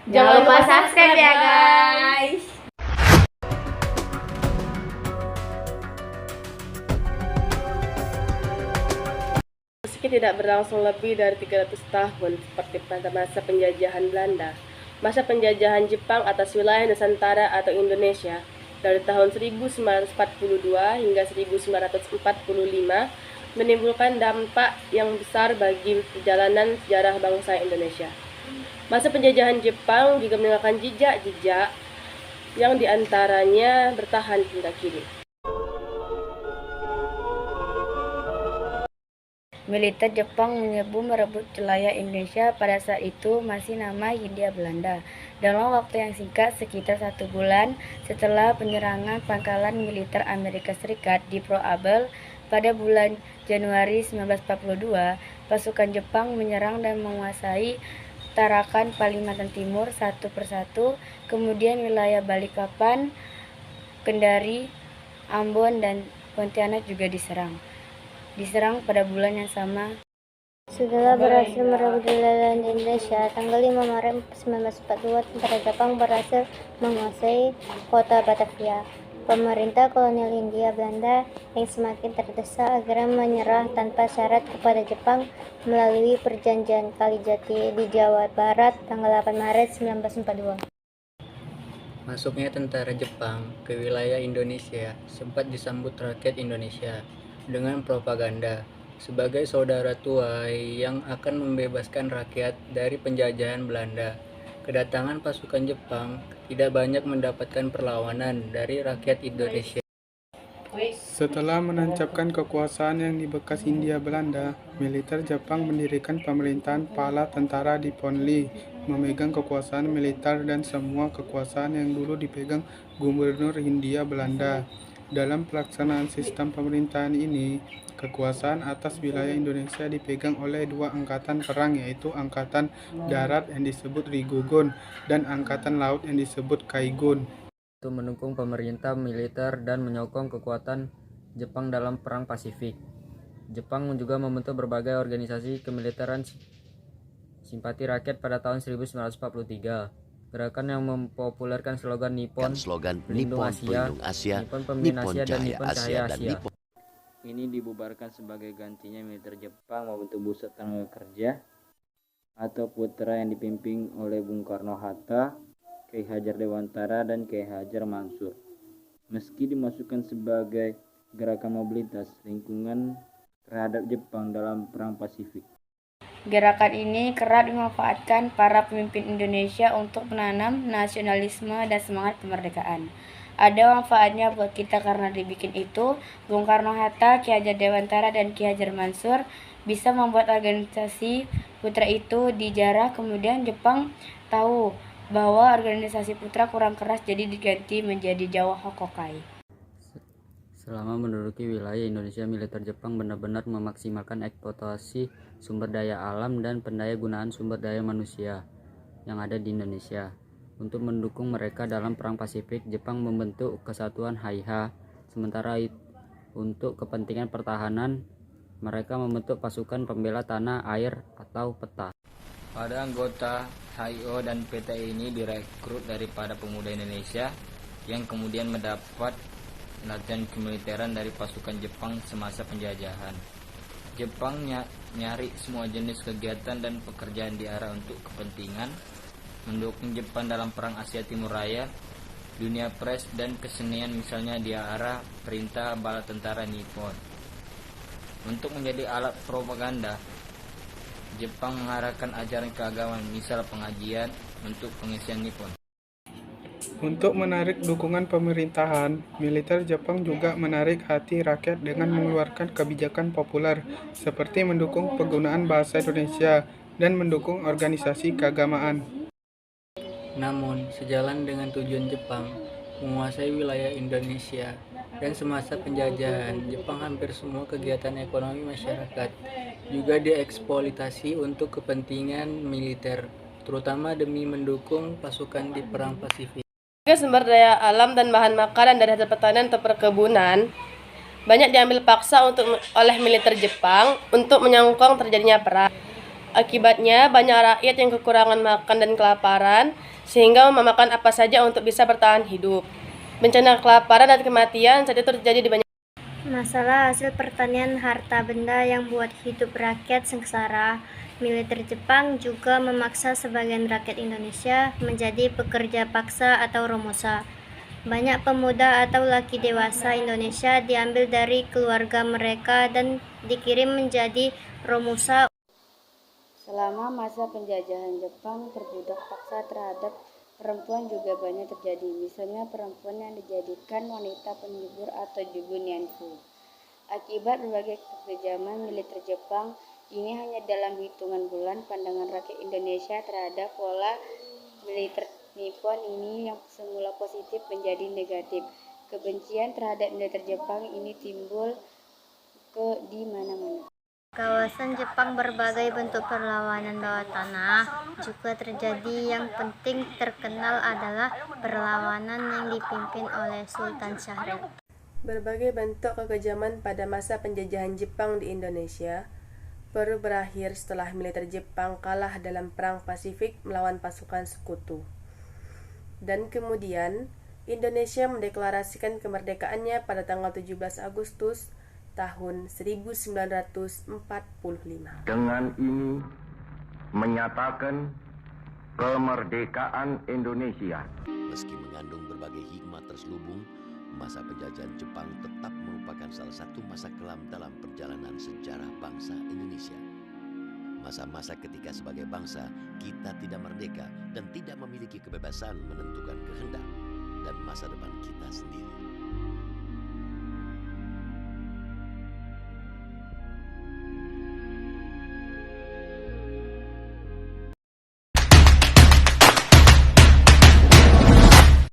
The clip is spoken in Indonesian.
Jangan lupa subscribe ya guys. Meski tidak berlangsung lebih dari 300 tahun seperti pada masa penjajahan Belanda, masa penjajahan Jepang atas wilayah Nusantara atau Indonesia dari tahun 1942 hingga 1945 menimbulkan dampak yang besar bagi perjalanan sejarah bangsa Indonesia. Masa penjajahan Jepang juga meninggalkan jejak-jejak yang diantaranya bertahan hingga kini. Militer Jepang menyerbu merebut wilayah Indonesia pada saat itu masih nama Hindia Belanda. Dalam waktu yang singkat, sekitar 1 bulan setelah penyerangan pangkalan militer Amerika Serikat di Pearl Harbor pada bulan Januari 1942, pasukan Jepang menyerang dan menguasai Tarakan, Kalimantan Timur satu persatu, kemudian wilayah Balikpapan, Kendari, Ambon, dan Pontianak juga diserang pada bulan yang sama. Setelah berhasil merebut wilayah Indonesia, tanggal 5 Maret 1942, tentara Jepang berhasil menguasai kota Batavia. Pemerintah kolonial Hindia Belanda yang semakin terdesak agar menyerah tanpa syarat kepada Jepang melalui Perjanjian Kalijati di Jawa Barat tanggal 8 Maret 1942. Masuknya tentara Jepang ke wilayah Indonesia sempat disambut rakyat Indonesia dengan propaganda sebagai saudara tua yang akan membebaskan rakyat dari penjajahan Belanda. Kedatangan pasukan Jepang tidak banyak mendapatkan perlawanan dari rakyat Indonesia. Setelah menancapkan kekuasaan yang di bekas Hindia Belanda, militer Jepang mendirikan pemerintahan Bala Tentara di Ponli, memegang kekuasaan militer dan semua kekuasaan yang dulu dipegang Gubernur Hindia Belanda. Dalam pelaksanaan sistem pemerintahan ini, kekuasaan atas wilayah Indonesia dipegang oleh 2 angkatan perang, yaitu Angkatan Darat yang disebut Rigogun dan Angkatan Laut yang disebut Kaigun. Untuk mendukung pemerintah militer dan menyokong kekuatan Jepang dalam Perang Pasifik. Jepang juga membentuk berbagai organisasi kemiliteran simpati rakyat pada tahun 1943. Gerakan yang mempopulerkan slogan Nippon, Pelindung Asia, Nippon Pemimpin Asia, dan Nippon Cahaya Asia. Ini dibubarkan sebagai gantinya militer Jepang membentuk pusat tenaga kerja atau Putra yang dipimpin oleh Bung Karno-Hatta, Kiai Hajar Dewantara, dan Kiai Hajar Mansur. Meski dimasukkan sebagai gerakan mobilitas lingkungan terhadap Jepang dalam Perang Pasifik. Gerakan ini kerap dimanfaatkan para pemimpin Indonesia untuk menanam nasionalisme dan semangat kemerdekaan. Ada manfaatnya buat kita karena dibikin itu, Bung Karno-Hatta, Ki Hajar Dewantara, dan Ki Hajar Mansur bisa membuat organisasi Putra itu dijarah. Kemudian Jepang tahu bahwa organisasi Putra kurang keras, jadi diganti menjadi Jawa Hokokai. Selama menduduki wilayah Indonesia, militer Jepang benar-benar memaksimalkan eksploitasi sumber daya alam dan pendaya gunaan sumber daya manusia yang ada di Indonesia. Untuk mendukung mereka dalam Perang Pasifik, Jepang membentuk Kesatuan HIH. Sementara untuk kepentingan pertahanan, mereka membentuk pasukan pembela tanah air atau PETA. Pada anggota HIO dan PTI ini direkrut daripada pemuda Indonesia yang kemudian mendapat latihan kemiliteran dari pasukan Jepang semasa penjajahan. Jepang nyari semua jenis kegiatan dan pekerjaan diarah untuk kepentingan mendukung Jepang dalam Perang Asia Timur Raya, dunia pers dan kesenian, misalnya diarah perintah bala tentara Nippon. Untuk menjadi alat propaganda, Jepang mengarahkan ajaran keagamaan, misal pengajian untuk pengisian Nippon. Untuk menarik dukungan pemerintahan, militer Jepang juga menarik hati rakyat dengan mengeluarkan kebijakan populer seperti mendukung penggunaan bahasa Indonesia dan mendukung organisasi keagamaan. Namun, sejalan dengan tujuan Jepang menguasai wilayah Indonesia dan semasa penjajahan, Jepang hampir semua kegiatan ekonomi masyarakat juga dieksploitasi untuk kepentingan militer, terutama demi mendukung pasukan di Perang Pasifik. Sumber daya alam dan bahan makanan dari hasil pertanian atau perkebunan banyak diambil paksa oleh militer Jepang untuk menyongkong terjadinya perang. Akibatnya banyak rakyat yang kekurangan makan dan kelaparan, sehingga memakan apa saja untuk bisa bertahan hidup. Bencana kelaparan dan kematian saat itu terjadi di banyak. Masalah hasil pertanian harta benda yang buat hidup rakyat sengsara. Militer Jepang juga memaksa sebagian rakyat Indonesia menjadi pekerja paksa atau romusa. Banyak pemuda atau laki dewasa Indonesia diambil dari keluarga mereka dan dikirim menjadi romusa. Selama masa penjajahan Jepang, perbudak paksa terhadap perempuan juga banyak terjadi. Misalnya perempuan yang dijadikan wanita penghibur atau jubu nyanfu. Akibat berbagai kekejaman militer Jepang, ini hanya dalam hitungan bulan pandangan rakyat Indonesia terhadap pola militer Nippon ini yang semula positif menjadi negatif. Kebencian terhadap militer Jepang ini timbul di mana-mana. Kawasan Jepang berbagai bentuk perlawanan bawah tanah juga terjadi. Yang penting terkenal adalah perlawanan yang dipimpin oleh Sultan Syahrir. Berbagai bentuk kekejaman pada masa penjajahan Jepang di Indonesia baru berakhir setelah militer Jepang kalah dalam Perang Pasifik melawan pasukan sekutu. Dan kemudian, Indonesia mendeklarasikan kemerdekaannya pada tanggal 17 Agustus tahun 1945. Dengan ini menyatakan kemerdekaan Indonesia. Meski mengandung berbagai hikmah terselubung, masa penjajahan Jepang tetap merupakan salah satu masa kelam dalam perjalanan sejarah bangsa Indonesia. Masa-masa ketika sebagai bangsa kita tidak merdeka dan tidak memiliki kebebasan menentukan kehendak dan masa depan kita sendiri.